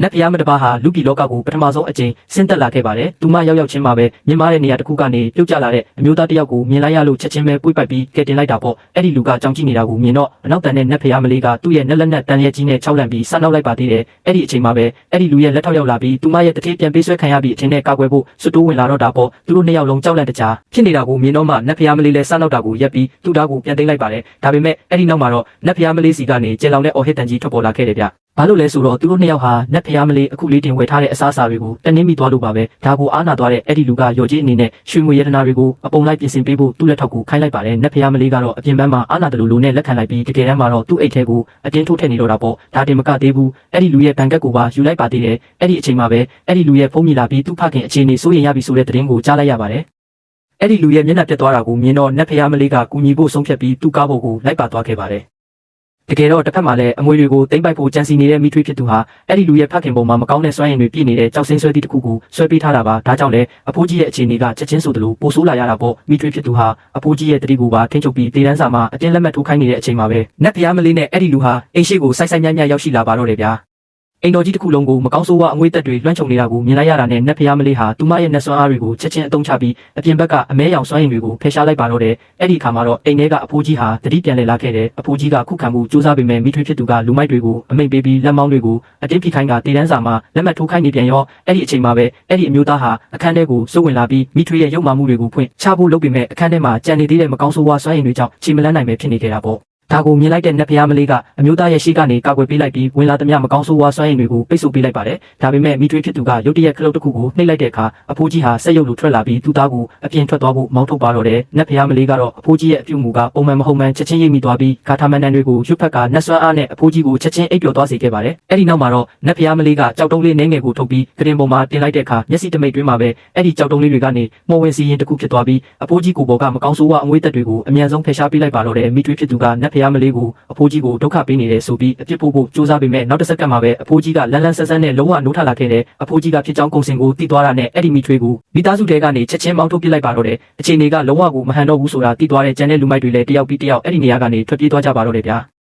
နတ်ဖျားမတပါဟာလူပြည်လောကကိုပထမဆုံးအကြိမ်ဆင်းသက်လာခဲ့ပါတယ်။သူမရောက်ချင်းမှာပဲမြင်မာတဲ့နေရာတစ်ခုကနေပြုတ်ကျလာတဲ့အမျိုးသားတစ်ယောက်ကိုမြင်လိုက်ရလို့ချက်ချင်းပဲပွေ့ပိုက်ပြီးကဲတင်လိုက်တာပေါ့။အဲ့ဒီလူကကြောင်ကြည့်နေတာကိုမြင်တော့အနောက်တန်တဲ့နတ်ဖျားမလေးကသူ့ရဲ့နက်လက်နက်တန်ရဲကြီးနဲ့ခြောက်လန့်ပြီးဆနောက်လိုက်ပါသေးတယ်။အဲ့ဒီအချိန်မှာပဲအဲ့ဒီလူရဲ့လက်ထောက်ရောက်လာပြီးသူမရဲ့တတိပြန်ပေးဆွဲခံရပြီးအထင်နဲ့ကာကွယ်ဖို့စွတ်တိုးဝင်လာတော့တာပေါ့။သူတို့နှစ်ယောက်လုံးကြောက်လန့်တကြားဖြစ်နေတာကိုမြင်တော့မှနတ်ဖျားမလေးလည်းဆနောက်တာကိုရက်ပြီးသူ့သားကိုပြန်သိမ်းလိုက်ပါတယ်။ဒါပေမဲ့အဲ့ဒီနောက်မှာတော့နတ်ဖျားမလေးစီကနေကျေလောင်တဲ့အော်ဟစ်တန်ကြီးထွက်ပေါ်လာခဲ့တယ်ဗျ။ဘာလို့လဲဆိုတော့သူတို့နှစ်ယောက်ဟာနတ်ဖျားမလေးအခုလေးတင်ဝယ်ထားတဲ့အစားအစာတွေကိုတနင်းမိသွားလို့ပါပဲဒါကိုအားနာသွားတဲ့အဲ့ဒီလူကရော်ကြီးအနေနဲ့ရွှေငွေရတနာတွေကိုအပုံလိုက်ပြင်ဆင်ပေးဖို့သူ့လက်ထောက်ကိုခိုင်းလိုက်ပါတယ်နတ်ဖျားမလေးကတော့အပြင်ပန်းမှာအားနာတယ်လို့နဲ့လက်ခံလိုက်ပြီးတကယ်တမ်းမှာတော့သူ့အိတ်ထဲကိုအတင်းထိုးထည့်နေတော့တာပေါ့ဒါတင်မကသေးဘူးအဲ့ဒီလူရဲ့ဘန်ကတ်ကိုပါယူလိုက်ပါသေးတယ်အဲ့ဒီအချိန်မှာပဲအဲ့ဒီလူရဲ့ဖုန်းမြည်လာပြီးသူ့ဖခင်အခြေအနေစိုးရိမ်ရပြီဆိုတဲ့သတင်းကိုကြားလိုက်ရပါတယ်အဲ့ဒီလူရဲ့မျက်နှာပြတ်သွားတာကိုမြင်တော့နတ်ဖျားမလေးကကူညီဖို့ဆုံးဖြတ်ပြီးသူ့ကားပေါ်ကိုလိုက်ပါသွားခဲ့ပါတယ်တကယ်တော့တစ်ဖက်မှာလည်းအမွေတွေကိုသိမ့်ပိုက်ဖို့ကြံစီနေတဲ့မိထွေးဖြစ်သူဟာအဲ့ဒီလူရဲ့ဖခင်ပုံမှာမကောင်းတဲ့စွမ်းရည်တွေပြည့်နေတဲ့ကြောက်စင်းဆွဲသည့်တစ်ခုကိုဆွဲပေးထားတာပါဒါကြောင့်လည်းအဖိုးကြီးရဲ့အခြေအနေကချက်ချင်းဆိုသလိုပိုဆိုးလာရတာပေါ့မိထွေးဖြစ်သူဟာအဖိုးကြီးရဲ့တတိကိုပါထိန်းချုပ်ပြီးဒေသန်းစာမှာအတင်းလက်မှတ်ထိုးခိုင်းနေတဲ့အချိန်မှာပဲနတ်ဖျားမလေးနဲ့အဲ့ဒီလူဟာအိမ်ရှိကိုစိုက်ညံ့ရောက်ရှိလာပါတော့တယ်ဗျာအိမ်တော်ကြီးတစ်ခုလုံးကိုမကောင်းဆိုးဝါအငွေတက်တွေလွှမ်းခြုံနေတာကိုမြင်လိုက်ရတာနဲ့နတ်ဖျားမလေးဟာသူမရဲ့နတ်စွမ်းအားတွေကိုချက်ချင်းအသုံးချပြီးအပြင်ဘက်ကအမဲရောင်စွမ်းရည်တွေကိုဖယ်ရှားလိုက်ပါတော့တယ်အဲ့ဒီအခါမှာတော့အိမ်ထဲကအဖိုးကြီးဟာတတိပြန်လည်လာခဲ့တယ်အဖိုးကြီးကခုခံမှုစူးစမ်းပေမဲ့မိထွေးဖြစ်သူကလူမိုက်တွေကိုအမိန့်ပေးပြီးလက်မောင်းတွေကိုအတင်းဖိခိုင်းကတည်တန်းစာမှာလက်မှတ်ထိုးခိုင်းနေပြန်ရောအဲ့ဒီအချိန်မှာပဲအဲ့ဒီအမျိုးသားဟာအခန်းထဲကိုစိုးဝင်လာပြီးမိထွေးရဲ့ရုပ်မာမှုတွေကိုဖွင့်ချဖို့လုပ်ပေမဲ့အခန်းထဲမှာကြံနေသေးတဲ့မကောင်းဆိုးဝါစွမ်းရည်တွေကြောင့်ခြေမလန်းနိုင်ပဲဖြစ်နေခဲ့တာပေါ့ဒါကိုမြင်လိုက်တဲ့နတ်ဖျားမလေးကအမျိုးသားရဲ့ရှေ့ကနေကာကွယ်ပေးလိုက်ပြီးဝင်လာသမျှမကောင်းဆိုးဝါးစွမ်းရည်တွေကိုပိတ်ဆို့ပေးလိုက်ပါတယ်။ဒါပေမဲ့မိထွေးဖြစ်သူကရုတ်တရက်ခလုတ်တစ်ခုကိုနှိပ်လိုက်တဲ့အခါအဖိုးကြီးဟာဆက်ရုပ်လိုထွက်လာပြီးသူ့သားကိုအပြင်ထွက်သွားဖို့မောင်းထုတ်ပါတော့တယ်။နတ်ဖျားမလေးကတော့အဖိုးကြီးရဲ့အပြုအမူကပုံမှန်မဟုတ်မှန်ချက်ချင်းရိပ်မိသွားပြီးဂါထာမန်တန်တွေကိုရွတ်ဖက်ကနတ်စွမ်းအားနဲ့အဖိုးကြီးကိုချက်ချင်းအိပ်ပျော်သွားစေခဲ့ပါတယ်။အဲ့ဒီနောက်မှာတော့နတ်ဖျားမလေးကကြောက်တုံးလေးနှဲငယ်ကိုထုတ်ပြီးကရင်ပေါ်မှာတင်လိုက်တဲ့အခါမျက်စိတမိတ်တွင်းမှာပဲအဲ့ဒီကြောက်တုံးလေးတွေကနေမော်ဝင်စီရင်တစ်ခုဖြစ်သွားပြီးအဖိုးကြီးကိုပေါ်ကမကောင်းဆိုးဝါးအငွေးတက်တွေကိုအမြန်ဆုံးဖယ်ရှားပေးလိုက်ပါတော့တယ်။မိထွေးဖြစ်သူကနတ်ဖျားမလေးကိုအဖိုးကြီးကိုဒုက္ခပေးနေတယ်ဆိုပြီးအပြစ်ဖို့စူးစမ်းပေမဲ့နောက်တစ်စက္ကန့်မှာပဲအဖိုးကြီးကလန်းလန်းဆန်းဆန်းနဲ့လုံးဝနိုးထလာခဲ့တယ်အဖိုးကြီးကဖြစ်ကြောင်းကုံစင်ကိုတီးသွားတာနဲ့အဲ့ဒီမိထွေးကိုမိသားစုတဲကနေချက်ချင်းမောင်းထုတ်ပစ်လိုက်ပါတော့တယ်အခြေအနေကလုံးဝကိုမဟန်တော့ဘူးဆိုတာတီးသွားတဲ့ကျန်တဲ့လူမိုက်တွေလည်းတယောက်ပြီးတယောက်အဲ့ဒီနေရာကနေထွက်ပြေးသွားကြပါတော့တယ်ဗျာ